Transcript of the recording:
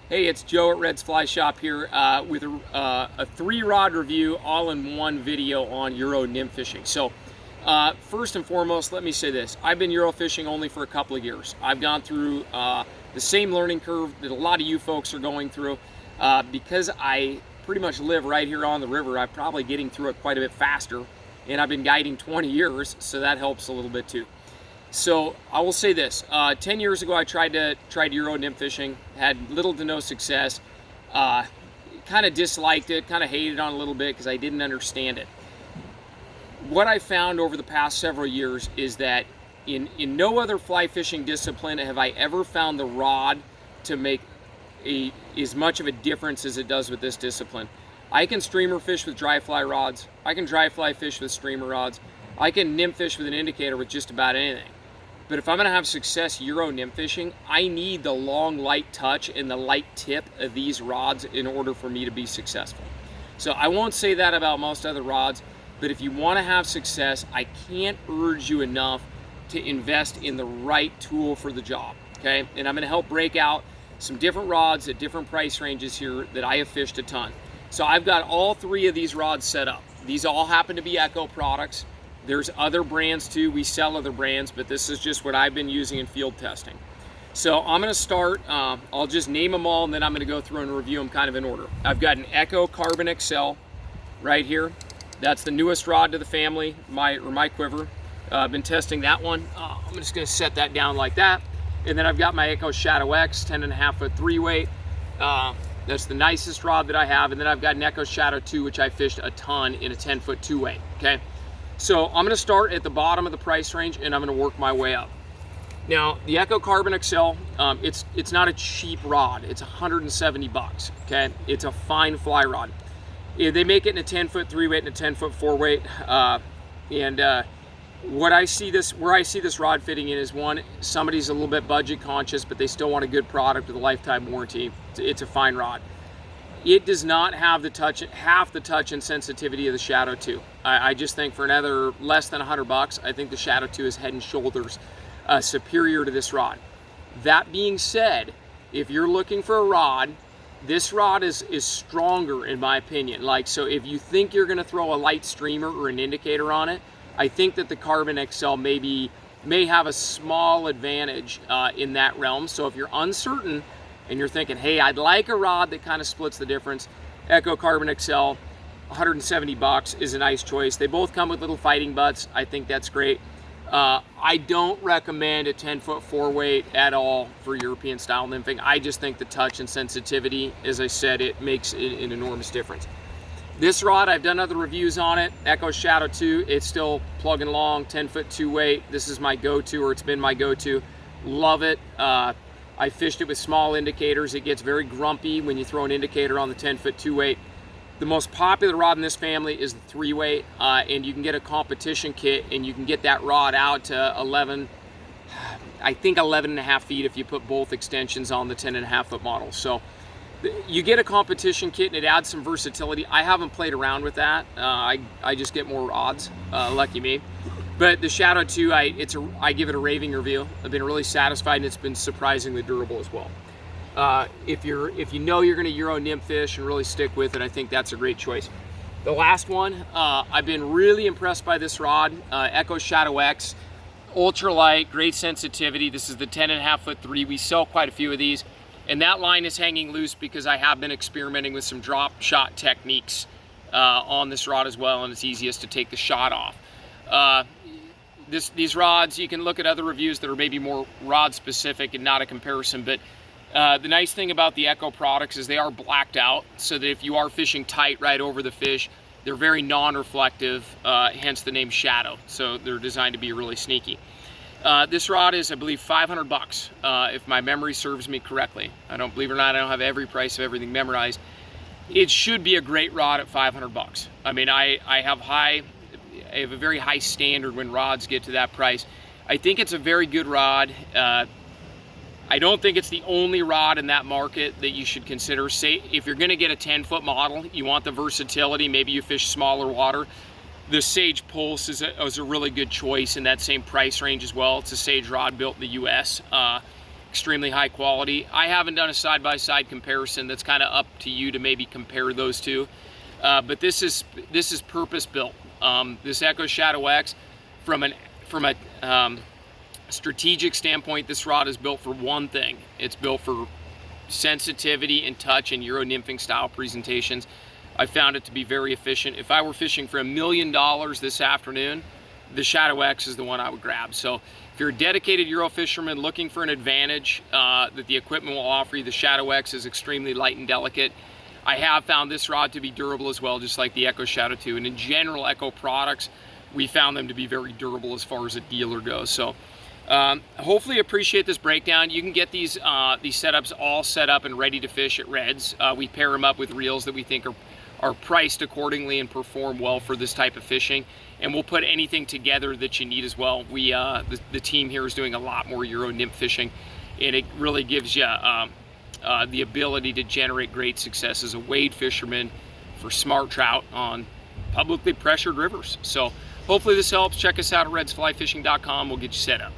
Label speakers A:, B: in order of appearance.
A: Hey, it's Joe at Red's Fly Shop here with a 3-rod review all in one video on Euro nymph fishing. So first and foremost, let me say this. I've been Euro fishing only for a couple of years. I've gone through the same learning curve that a lot of you folks are going through. Because I pretty much live right here on the river, I'm probably getting through it quite a bit faster. And I've been guiding 20 years, so that helps a little bit too. So I will say this, 10 years ago I tried Euro nymph fishing, had little to no success, kind of disliked it, kind of hated on it a little bit because I didn't understand it. What I found over the past several years is that in no other fly fishing discipline have I ever found the rod to make as much of a difference as it does with this discipline. I can streamer fish with dry fly rods, I can dry fly fish with streamer rods, I can nymph fish with an indicator with just about anything. But if I'm gonna have success Euro nymph fishing, I need the long light touch and the light tip of these rods in order for me to be successful. So I won't say that about most other rods, but if you wanna have success, I can't urge you enough to invest in the right tool for the job, okay? And I'm gonna help break out some different rods at different price ranges here that I have fished a ton. So I've got all 3 of these rods set up. These all happen to be Echo products. There's other brands too, we sell other brands, but this is just what I've been using in field testing. So I'm gonna start, I'll just name them all and then I'm gonna go through and review them kind of in order. I've got an Echo Carbon XL right here. That's the newest rod to the family, my quiver. I've been testing that one. I'm just gonna set that down like that. And then I've got my Echo Shadow X, 10.5 foot 3 weight. That's the nicest rod that I have. And then I've got an Echo Shadow 2, which I fished a ton in a 10 foot 2 weight, okay? So I'm gonna start at the bottom of the price range and I'm gonna work my way up. Now, the Echo Carbon XL, it's not a cheap rod. It's 170 bucks, okay? It's a fine fly rod. They make it in a 10 foot 3 weight and a 10 foot 4 weight. Where I see this rod fitting in is, one, somebody's a little bit budget conscious, but they still want a good product with a lifetime warranty. It's a fine rod. It does not have half the touch and sensitivity of the Shadow 2. I just think for another less than 100 bucks, I think the Shadow 2 is head and shoulders superior to this rod. That being said, if you're looking for a rod, this rod is stronger in my opinion. So if you think you're gonna throw a light streamer or an indicator on it, I think that the Carbon XL may have a small advantage in that realm. So if you're uncertain, and you're thinking, hey, I'd like a rod that kind of splits the difference, Echo Carbon XL, 170 bucks is a nice choice. They both come with little fighting butts. I think that's great. I don't recommend a 10 foot 4 weight at all for European style nymphing. I just think the touch and sensitivity, as I said, it makes an enormous difference. This rod, I've done other reviews on it. Echo Shadow 2, it's still plugging along, 10 foot 2 weight. This is my go-to, or it's been my go-to. Love it. I fished it with small indicators. It gets very grumpy when you throw an indicator on the 10 foot 2 weight. The most popular rod in this family is the 3 weight, and you can get a competition kit and you can get that rod out to 11 and a half feet if you put both extensions on the 10.5 foot model. So you get a competition kit and it adds some versatility. I haven't played around with that. I just get more rods, lucky me. But the Shadow 2, I give it a raving review. I've been really satisfied and it's been surprisingly durable as well. If you know you're gonna Euro nymph fish and really stick with it, I think that's a great choice. The last one, I've been really impressed by this rod, Echo Shadow X. Ultra light, great sensitivity. This is the 10.5 foot 3. We sell quite a few of these. And that line is hanging loose because I have been experimenting with some drop shot techniques on this rod as well, and it's easiest to take the shot off. These rods, you can look at other reviews that are maybe more rod specific and not a comparison, but the nice thing about the Echo products is they are blacked out, so that if you are fishing tight right over the fish, they're very non-reflective, hence the name Shadow. So they're designed to be really sneaky. This rod is, I believe, 500 bucks, if my memory serves me correctly. Believe it or not, I don't have every price of everything memorized. It should be a great rod at 500 bucks. I mean, I have a very high standard when rods get to that price. I think it's a very good rod. I don't think it's the only rod in that market that you should consider. Say, if you're gonna get a 10 foot model, you want the versatility, maybe you fish smaller water, the Sage Pulse is a really good choice in that same price range as well. It's a Sage rod built in the US. extremely high quality. I haven't done a side-by-side comparison. That's kind of up to you to maybe compare those two. But this is purpose-built. This Echo Shadow X, from a strategic standpoint, this rod is built for one thing. It's built for sensitivity and touch and Euro nymphing style presentations. I found it to be very efficient. If I were fishing for $1 million this afternoon, the Shadow X is the one I would grab. So if you're a dedicated Euro fisherman looking for an advantage that the equipment will offer you, the Shadow X is extremely light and delicate. I have found this rod to be durable as well, just like the Echo Shadow 2. And in general, Echo products, we found them to be very durable as far as a dealer goes. So hopefully appreciate this breakdown. You can get these setups all set up and ready to fish at Red's. We pair them up with reels that we think are priced accordingly and perform well for this type of fishing. And we'll put anything together that you need as well. We the team here is doing a lot more Euro nymph fishing, and it really gives you the ability to generate great success as a wade fisherman for smart trout on publicly pressured rivers. So hopefully this helps. Check us out at redsflyfishing.com. We'll get you set up.